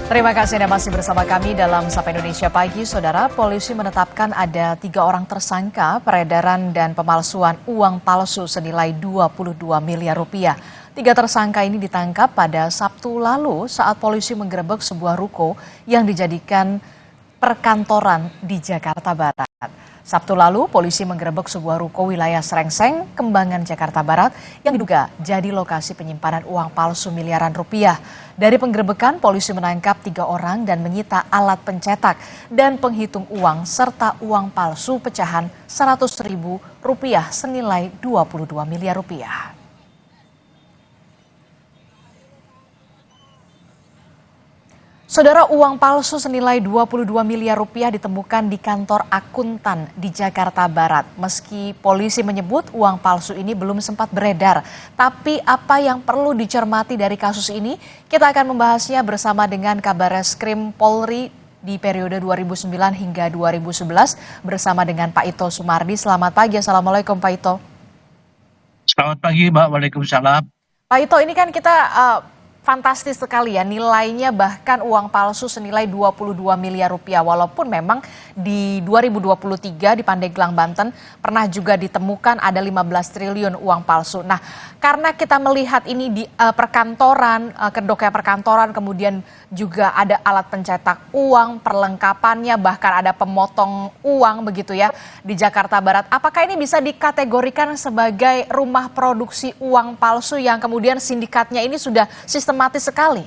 Terima kasih Anda masih bersama kami dalam Sapa Indonesia Pagi. Saudara, polisi menetapkan ada 3 orang tersangka peredaran dan pemalsuan uang palsu senilai 22 miliar rupiah. 3 tersangka ini ditangkap pada Sabtu lalu saat polisi menggerebek sebuah ruko yang dijadikan perkantoran di Jakarta Barat. Sabtu lalu, polisi menggerebek sebuah ruko wilayah Srengseng, Kembangan, Jakarta Barat yang diduga jadi lokasi penyimpanan uang palsu miliaran rupiah. Dari penggerebekan, polisi menangkap 3 orang dan menyita alat pencetak dan penghitung uang serta uang palsu pecahan Rp100.000 senilai 22 miliar rupiah. Saudara, uang palsu senilai 22 miliar rupiah ditemukan di kantor akuntan di Jakarta Barat. Meski polisi menyebut uang palsu ini belum sempat beredar, tapi apa yang perlu dicermati dari kasus ini? Kita akan membahasnya bersama dengan Kabareskrim Polri di periode 2009 hingga 2011 bersama dengan Pak Ito Sumardi. Selamat pagi, Assalamualaikum Pak Ito. Selamat pagi, Mbak. Waalaikumsalam. Pak Ito, ini kan kita fantastis sekali ya, nilainya bahkan uang palsu senilai 22 miliar rupiah. Walaupun memang di 2023 di Pandeglang, Banten pernah juga ditemukan ada 15 triliun uang palsu. Nah, karena kita melihat ini di perkantoran, kedoknya perkantoran, kemudian juga ada alat pencetak uang, perlengkapannya, bahkan ada pemotong uang begitu ya di Jakarta Barat. Apakah ini bisa dikategorikan sebagai rumah produksi uang palsu yang kemudian sindikatnya ini sudah sistematis sekali?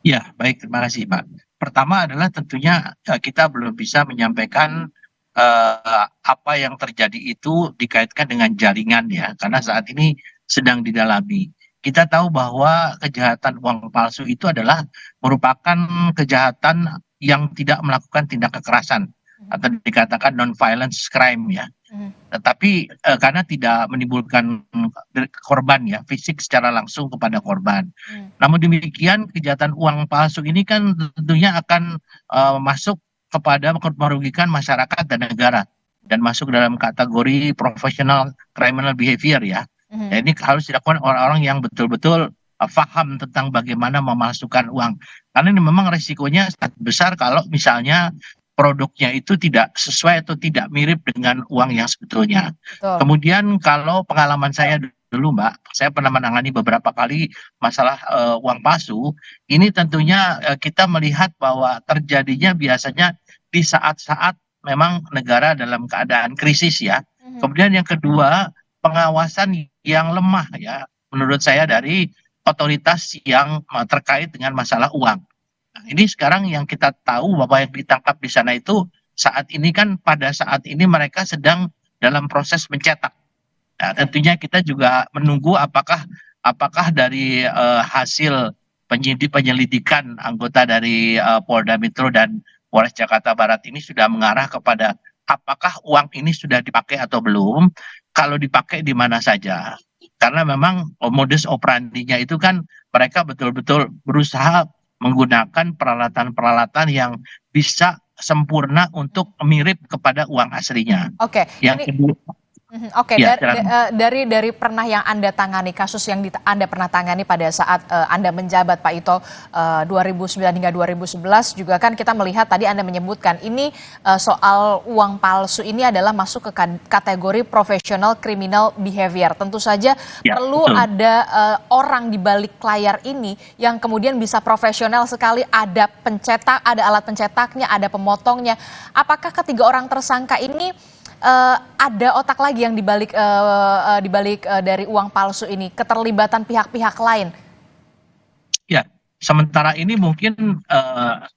Ya, baik. Terima kasih, Pak. Pertama adalah tentunya kita belum bisa menyampaikan apa yang terjadi itu dikaitkan dengan jaringan ya, karena saat ini sedang didalami. Kita tahu bahwa kejahatan uang palsu itu adalah merupakan kejahatan yang tidak melakukan tindak kekerasan atau dikatakan non-violence crime ya. Tetapi karena tidak menimbulkan korban ya, fisik secara langsung kepada korban. Namun demikian kejahatan uang palsu ini kan tentunya akan masuk kepada merugikan masyarakat dan negara dan masuk dalam kategori professional criminal behavior ya. Dan ini harus dilakukan orang-orang yang betul-betul paham tentang bagaimana memalsukan uang. Karena ini memang resikonya sangat besar kalau misalnya produknya itu tidak sesuai atau tidak mirip dengan uang yang sebetulnya. Betul. Kemudian kalau pengalaman saya dulu, Mbak, saya pernah menangani beberapa kali masalah uang palsu. Ini tentunya kita melihat bahwa terjadinya biasanya di saat-saat memang negara dalam keadaan krisis ya. Kemudian yang kedua, pengawasan yang lemah ya, menurut saya dari otoritas yang terkait dengan masalah uang. Nah, ini sekarang yang kita tahu bahwa yang ditangkap di sana itu saat ini kan pada saat ini mereka sedang dalam proses mencetak. Nah, tentunya kita juga menunggu apakah dari hasil penyelidikan anggota dari Polda Metro dan Polres Jakarta Barat ini sudah mengarah kepada apakah uang ini sudah dipakai atau belum, kalau dipakai di mana saja. Karena memang modus operandinya itu kan mereka betul-betul berusaha menggunakan peralatan-peralatan yang bisa sempurna untuk mirip kepada uang aslinya. Oke, Yang ini kedua, Oke, ya, dari pernah yang Anda tangani, kasus yang Anda pernah tangani pada saat Anda menjabat Pak Ito 2009 hingga 2011 juga kan kita melihat tadi Anda menyebutkan ini soal uang palsu ini adalah masuk ke kategori professional criminal behavior. Tentu saja ya, perlu betul. ada orang di balik layar ini yang kemudian bisa profesional sekali, ada pencetak, ada alat pencetaknya, ada pemotongnya. Apakah ketiga orang tersangka ini ada otak lagi yang dibalik dari uang palsu ini, keterlibatan pihak-pihak lain? Ya, sementara ini mungkin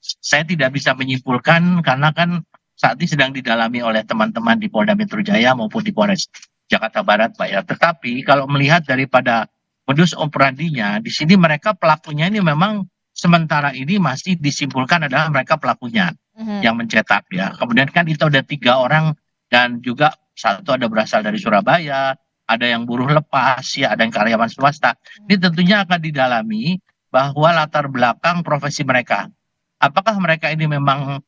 saya tidak bisa menyimpulkan karena kan saat ini sedang didalami oleh teman-teman di Polda Metro Jaya maupun di Polres Jakarta Barat, Pak ya. Tetapi kalau melihat daripada modus operandinya, di sini mereka pelakunya ini memang sementara ini masih disimpulkan adalah mereka pelakunya yang mencetak ya. Kemudian kan itu ada 3 orang dan juga satu ada berasal dari Surabaya, ada yang buruh lepas ya, ada yang karyawan swasta. Ini tentunya akan didalami bahwa latar belakang profesi mereka. Apakah mereka ini memang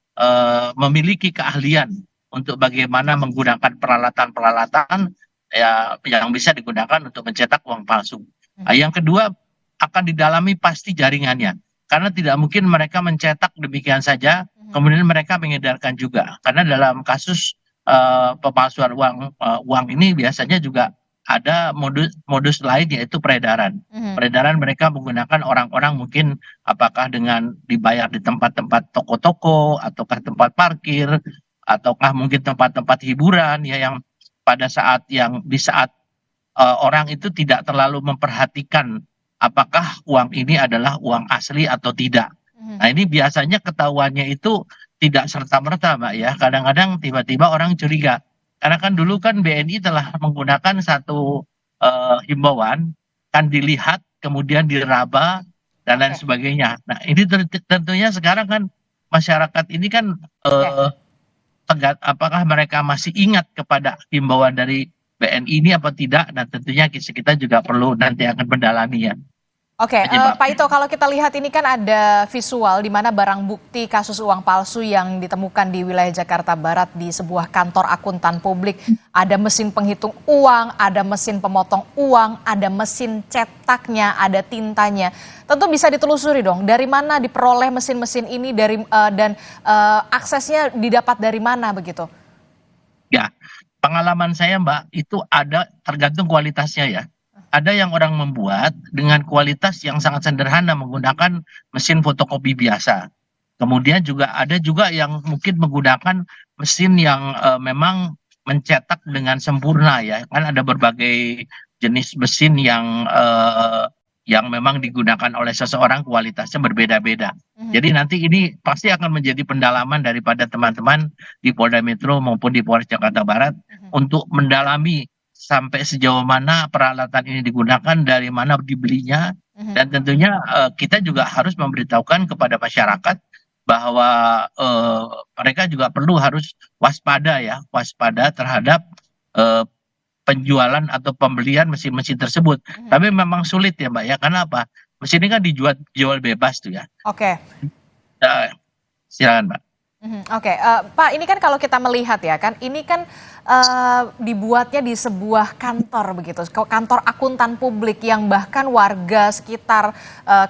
memiliki keahlian untuk bagaimana menggunakan peralatan-peralatan ya yang bisa digunakan untuk mencetak uang palsu. Yang kedua akan didalami pasti jaringannya. karena tidak mungkin mereka mencetak demikian saja, Mhm. kemudian mereka mengedarkan juga. Karena dalam kasus pemalsuan uang ini biasanya juga ada modus modus lain yaitu peredaran. Mhm. Peredaran mereka menggunakan orang-orang mungkin apakah dengan dibayar di tempat-tempat toko-toko, ataukah tempat parkir, ataukah mungkin tempat-tempat hiburan ya yang pada saat di saat orang itu tidak terlalu memperhatikan apakah uang ini adalah uang asli atau tidak. Mhm. Nah, ini biasanya ketahuannya itu tidak serta-merta, Mbak ya. Kadang-kadang tiba-tiba orang curiga. Karena kan dulu kan BNI telah menggunakan satu himbauan, kan dilihat, kemudian diraba, dan lain Oke. sebagainya. Nah, ini tentunya sekarang kan masyarakat ini kan Oke. apakah mereka masih ingat kepada himbauan dari BNI ini apa tidak? Dan tentunya kita juga perlu nanti akan mendalami ya Oke, Pak penyebabnya. Ito, kalau kita lihat ini kan ada visual di mana barang bukti kasus uang palsu yang ditemukan di wilayah Jakarta Barat di sebuah kantor akuntan publik. Ada mesin penghitung uang, ada mesin pemotong uang, ada mesin cetaknya, ada tintanya. Tentu bisa ditelusuri dong, dari mana diperoleh mesin-mesin ini dan aksesnya didapat dari mana begitu? Ya, pengalaman saya Mbak itu ada tergantung kualitasnya ya. Ada yang orang membuat dengan kualitas yang sangat sederhana menggunakan mesin fotokopi biasa. Kemudian juga ada juga yang mungkin menggunakan mesin yang memang mencetak dengan sempurna ya. Kan ada berbagai jenis mesin yang memang digunakan oleh seseorang kualitasnya berbeda-beda. Mhm. Jadi nanti ini pasti akan menjadi pendalaman daripada teman-teman di Polda Metro maupun di Polres Jakarta Barat Mhm. untuk mendalami sampai sejauh mana peralatan ini digunakan, dari mana dibelinya, Mhm. dan tentunya kita juga harus memberitahukan kepada masyarakat bahwa mereka juga perlu harus waspada ya, waspada terhadap eh, penjualan atau pembelian mesin-mesin tersebut. Mhm. Tapi memang sulit ya Mbak ya, karena apa? Mesin ini kan dijual bebas tuh ya. Oke. Eh, Silakan Mbak. Mhm, oke, Pak, ini kan kalau kita melihat ya kan, ini kan dibuatnya di sebuah kantor begitu, kantor akuntan publik yang bahkan warga sekitar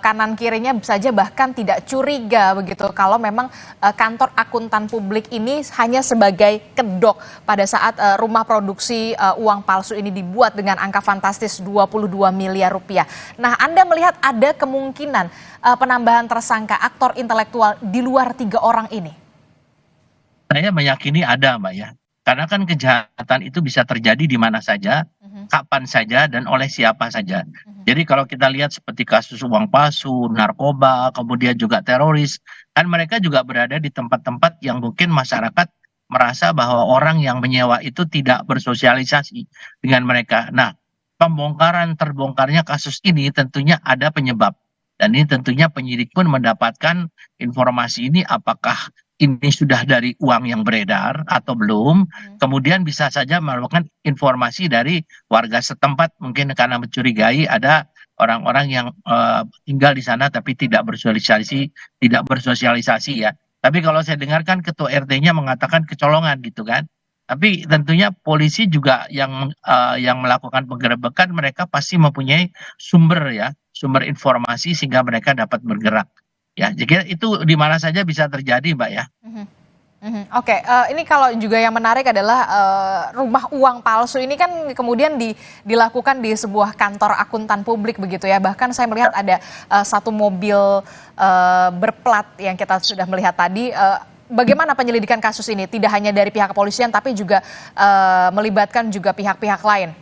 kanan kirinya saja bahkan tidak curiga begitu kalau memang kantor akuntan publik ini hanya sebagai kedok pada saat rumah produksi uang palsu ini dibuat dengan angka fantastis 22 miliar rupiah. Nah, Anda melihat ada kemungkinan penambahan tersangka aktor intelektual di luar 3 orang ini? Saya meyakini ada Mbak ya. Karena kan kejahatan itu bisa terjadi di mana saja, Mhm. kapan saja, dan oleh siapa saja. Mhm. Jadi kalau kita lihat seperti kasus uang palsu, narkoba, kemudian juga teroris, kan mereka juga berada di tempat-tempat yang mungkin masyarakat merasa bahwa orang yang menyewa itu tidak bersosialisasi dengan mereka. Nah, terbongkarnya kasus ini tentunya ada penyebab. Dan ini tentunya penyidik pun mendapatkan informasi ini, apakah ini sudah dari uang yang beredar atau belum. Mhm. Kemudian bisa saja melakukan informasi dari warga setempat, mungkin karena mencurigai ada orang-orang yang tinggal di sana tapi tidak bersosialisasi ya. Tapi kalau saya dengarkan ketua RT-nya mengatakan kecolongan gitu kan. Tapi tentunya polisi juga yang melakukan penggerebekan, mereka pasti mempunyai sumber ya, sumber informasi sehingga mereka dapat bergerak. Ya, jadi itu di mana saja bisa terjadi, Mbak ya. Mhm. Mhm. Oke, ini kalau juga yang menarik adalah rumah uang palsu ini kan kemudian dilakukan di sebuah kantor akuntan publik begitu ya. Bahkan saya melihat ada satu mobil berplat yang kita sudah melihat tadi. Bagaimana penyelidikan kasus ini? Tidak hanya dari pihak kepolisian tapi juga melibatkan juga pihak-pihak lain.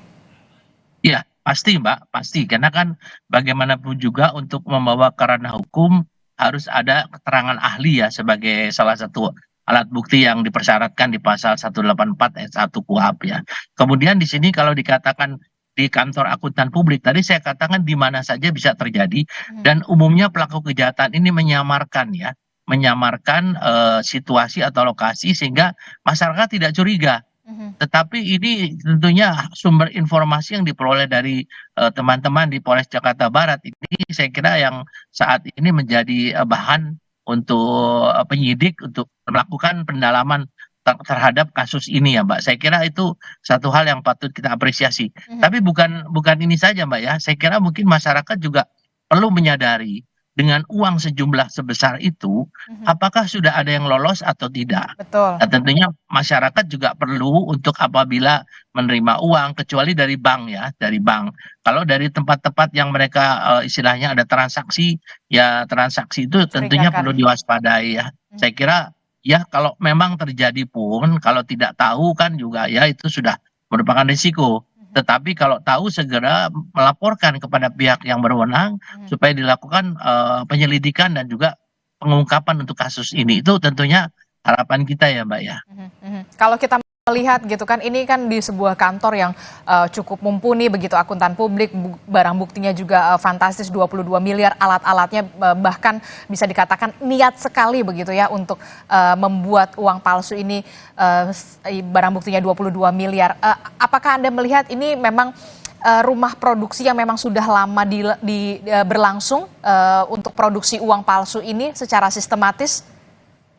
Iya, pasti Mbak, pasti. Karena kan bagaimanapun juga untuk membawa ke ranah hukum harus ada keterangan ahli ya sebagai salah satu alat bukti yang dipersyaratkan di pasal 184 ayat 1 KUHP ya. Kemudian di sini kalau dikatakan di kantor akuntan publik, tadi saya katakan di mana saja bisa terjadi, Mhm. dan umumnya pelaku kejahatan ini menyamarkan ya, menyamarkan situasi atau lokasi sehingga masyarakat tidak curiga. Mhm. Tetapi ini tentunya sumber informasi yang diperoleh dari teman-teman di Polres Jakarta Barat ini saya kira yang saat ini menjadi bahan untuk penyidik untuk melakukan pendalaman terhadap kasus ini ya Mbak. Saya kira itu satu hal yang patut kita apresiasi. Mhm. Tapi bukan bukan ini saja Mbak ya. Saya kira mungkin masyarakat juga perlu menyadari dengan uang sejumlah sebesar itu, Mhm. apakah sudah ada yang lolos atau tidak? Betul. Nah, tentunya masyarakat juga perlu untuk apabila menerima uang, kecuali dari bank ya, dari bank. Kalau dari tempat-tempat yang mereka istilahnya ada transaksi, ya transaksi itu tentunya Mencurigakan. perlu diwaspadai ya. Mhm. Saya kira ya kalau memang terjadi pun, kalau tidak tahu kan juga ya itu sudah merupakan risiko. Mhm. Tetapi kalau tahu segera melaporkan kepada pihak yang berwenang Mhm. supaya dilakukan penyelidikan dan juga pengungkapan untuk kasus ini. Itu tentunya harapan kita ya, Mbak ya. Mhm. Mhm. Kalau kita melihat gitu kan, ini kan di sebuah kantor yang cukup mumpuni begitu, akuntan publik, barang buktinya juga fantastis, 22 miliar, alat-alatnya bahkan bisa dikatakan niat sekali begitu ya untuk membuat uang palsu ini, barang buktinya 22 miliar. Apakah Anda melihat ini memang rumah produksi yang memang sudah lama berlangsung untuk produksi uang palsu ini secara sistematis?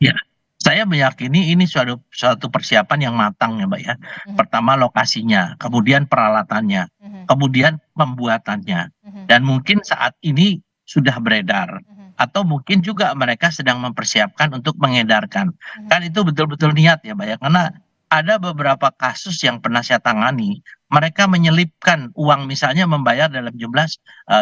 Ya, saya meyakini ini suatu persiapan yang matang ya, Mbak ya. Mhm. Pertama lokasinya, kemudian peralatannya, Mhm. kemudian pembuatannya, Mhm. dan mungkin saat ini sudah beredar. Mhm. Atau mungkin juga mereka sedang mempersiapkan untuk mengedarkan. Mhm. Kan itu betul-betul niat ya, Mbak ya. Karena ada beberapa kasus yang pernah saya tangani, mereka menyelipkan uang misalnya membayar dalam jumlah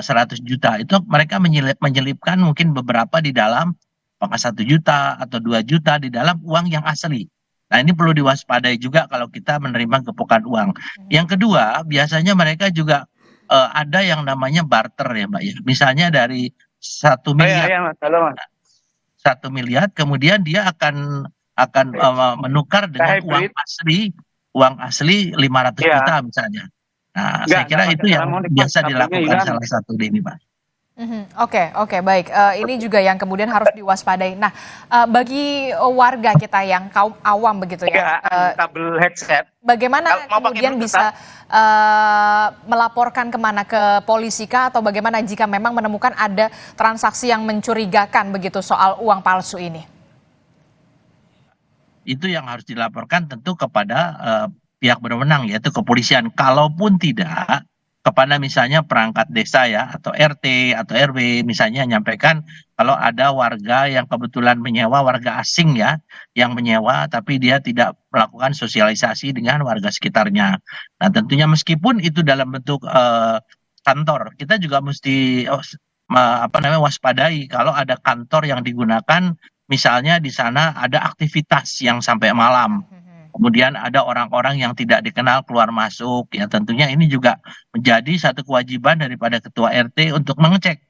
100 juta. Itu mereka menyelipkan mungkin beberapa di dalam apakah 1 juta atau 2 juta di dalam uang yang asli. Nah, ini perlu diwaspadai juga kalau kita menerima gepokan uang. Mhm. Yang kedua, biasanya mereka juga ada yang namanya barter ya, Mbak ya. Misalnya dari satu Oh iya, miliar, iya Mas, halo Mas. 1 miliar, kemudian dia akan menukar dengan Hybrid, uang asli 500 iya. juta misalnya. Nah, saya Enggak kira itu pakai yang elektronik Mas, biasa kabelnya dilakukan hilang. salah satu di ini, Pak. Mhm. Oke, oke, baik. Ini juga yang kemudian harus diwaspadai. Nah, bagi warga kita yang kaum awam begitu ya, Enggak, kabel headset. Kalau bagaimana mau pakai kemudian Bluetooth, bisa melaporkan kemana, ke polisi kah, atau bagaimana jika memang menemukan ada transaksi yang mencurigakan begitu soal uang palsu ini? Itu yang harus dilaporkan tentu kepada pihak berwenang yaitu kepolisian. Kalaupun tidak, kepada misalnya perangkat desa ya atau RT atau RW misalnya nyampaikan kalau ada warga yang kebetulan menyewa, warga asing ya yang menyewa tapi dia tidak melakukan sosialisasi dengan warga sekitarnya. Nah, tentunya meskipun itu dalam bentuk kantor, kita juga mesti apa namanya waspadai kalau ada kantor yang digunakan. Misalnya di sana ada aktivitas yang sampai malam, Mhm. kemudian ada orang-orang yang tidak dikenal keluar masuk, ya tentunya ini juga menjadi satu kewajiban daripada ketua RT untuk mengecek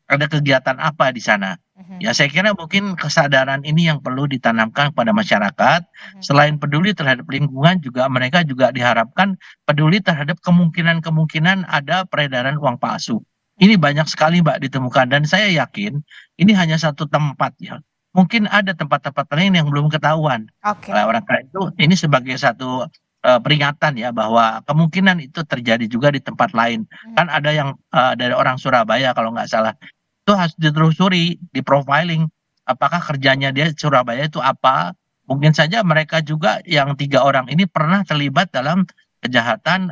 ada kegiatan apa di sana. Mhm. Ya saya kira mungkin kesadaran ini yang perlu ditanamkan kepada masyarakat. Mhm. Selain peduli terhadap lingkungan, juga mereka juga diharapkan peduli terhadap kemungkinan-kemungkinan ada peredaran uang palsu. Ini banyak sekali Mbak ditemukan dan saya yakin ini hanya satu tempat ya. Mungkin ada tempat-tempat lain yang belum ketahuan. Oke. Oleh orang karena itu ini sebagai satu peringatan ya bahwa kemungkinan itu terjadi juga di tempat lain. Mhm. Kan ada yang dari orang Surabaya kalau nggak salah itu harus ditelusuri, di-profiling, apakah kerjanya dia di Surabaya itu apa, mungkin saja mereka juga yang 3 orang ini pernah terlibat dalam kejahatan,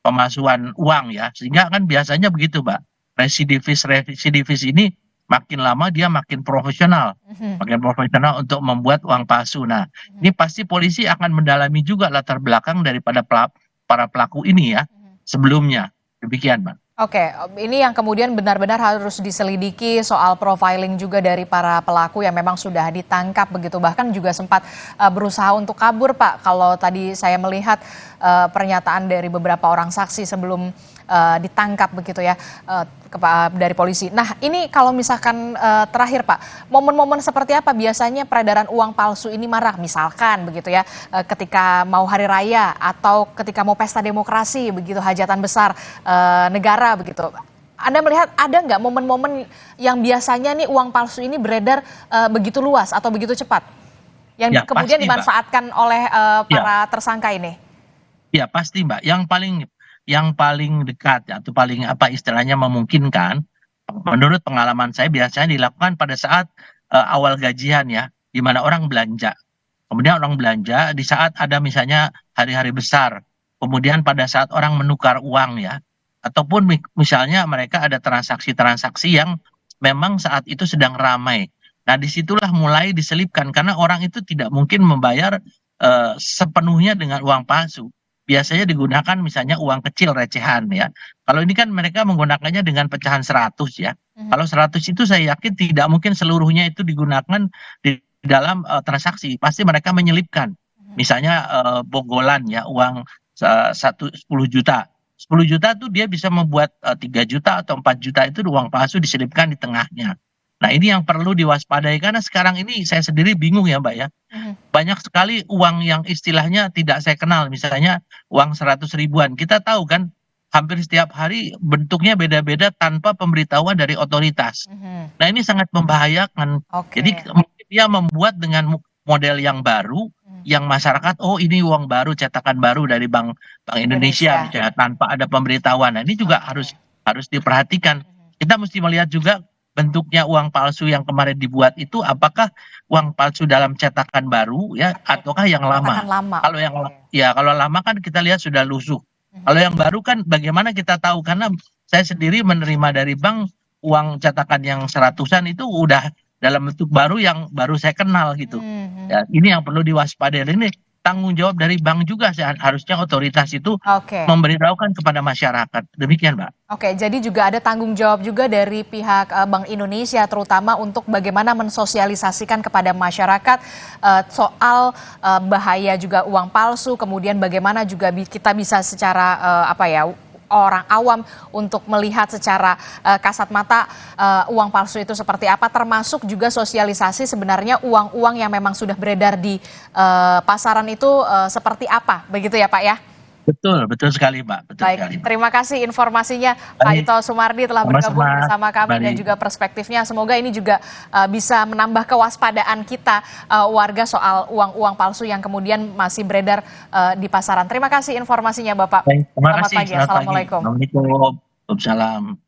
pemalsuan uang ya, sehingga kan biasanya begitu, Mbak, residivis ini makin lama dia Mhm. makin profesional untuk membuat uang palsu. Nah, Mhm. ini pasti polisi akan mendalami juga latar belakang daripada para pelaku ini ya, Mhm. sebelumnya, demikian, Mbak. Oke, ini yang kemudian benar-benar harus diselidiki soal profiling juga dari para pelaku yang memang sudah ditangkap begitu. Bahkan juga sempat berusaha untuk kabur, Pak. Kalau tadi saya melihat pernyataan dari beberapa orang saksi sebelum ditangkap begitu ya dari polisi. Nah, ini kalau misalkan terakhir, Pak, momen-momen seperti apa biasanya peredaran uang palsu ini marak? Misalkan begitu ya, ketika mau hari raya atau ketika mau pesta demokrasi begitu, hajatan besar negara begitu. Anda melihat ada nggak momen-momen yang biasanya nih uang palsu ini beredar begitu luas atau begitu cepat, yang Ya kemudian pasti, Mbak. dimanfaatkan oleh Ya. para tersangka ini? Ya pasti Mbak, yang paling dekat ya, atau paling apa istilahnya memungkinkan, menurut pengalaman saya biasanya dilakukan pada saat awal gajian ya, di mana orang belanja. Kemudian orang belanja di saat ada misalnya hari-hari besar, kemudian pada saat orang menukar uang ya, ataupun misalnya mereka ada transaksi-transaksi yang memang saat itu sedang ramai. Nah, disitulah mulai diselipkan karena orang itu tidak mungkin membayar sepenuhnya dengan uang palsu. Biasanya digunakan misalnya uang kecil recehan ya. Kalau ini kan mereka menggunakannya dengan pecahan 100 ya. Kalau 100 itu saya yakin tidak mungkin seluruhnya itu digunakan di dalam transaksi. Pasti mereka menyelipkan. Misalnya bogolan ya, uang 10 juta. 10 juta tuh dia bisa membuat 3 juta atau 4 juta itu uang palsu diselipkan di tengahnya. Nah, ini yang perlu diwaspadai karena sekarang ini saya sendiri bingung ya, Mbak ya. Banyak sekali uang yang istilahnya tidak saya kenal, misalnya uang 100 ribuan. Kita tahu kan hampir setiap hari bentuknya beda-beda tanpa pemberitahuan dari otoritas. Nah, ini sangat membahayakan. Jadi mungkin dia membuat dengan model yang baru, yang masyarakat, oh ini uang baru, cetakan baru dari Bank Indonesia, misalnya, tanpa ada pemberitahuan. Nah, ini juga harus diperhatikan. Kita mesti melihat juga bentuknya uang palsu yang kemarin dibuat itu apakah uang palsu dalam cetakan baru ya ataukah yang lama. Kalau kalau lama kan kita lihat sudah lusuh. Kalau yang baru kan bagaimana kita tahu, karena saya sendiri menerima dari bank uang cetakan yang 100-an itu udah dalam bentuk baru yang baru saya kenal gitu. Ya, ini yang perlu diwaspadai. Ini tanggung jawab dari bank juga, harusnya otoritas itu memberitahukan kepada masyarakat. Demikian, Mbak. Oke, jadi juga ada tanggung jawab juga dari pihak Bank Indonesia, terutama untuk bagaimana mensosialisasikan kepada masyarakat soal bahaya juga uang palsu, kemudian bagaimana juga kita bisa secara orang awam untuk melihat secara kasat mata uang palsu itu seperti apa, termasuk juga sosialisasi sebenarnya uang-uang yang memang sudah beredar di pasaran itu seperti apa, begitu ya Pak ya? Betul sekali Mbak. Baik, terima kasih informasinya Pak Ito Sumardi telah bergabung bersama kami dan juga perspektifnya. Semoga ini juga bisa menambah kewaspadaan kita warga soal uang-uang palsu yang kemudian masih beredar di pasaran. Terima kasih informasinya Bapak. Terima kasih. Selamat pagi. Assalamualaikum. Waalaikumsalam.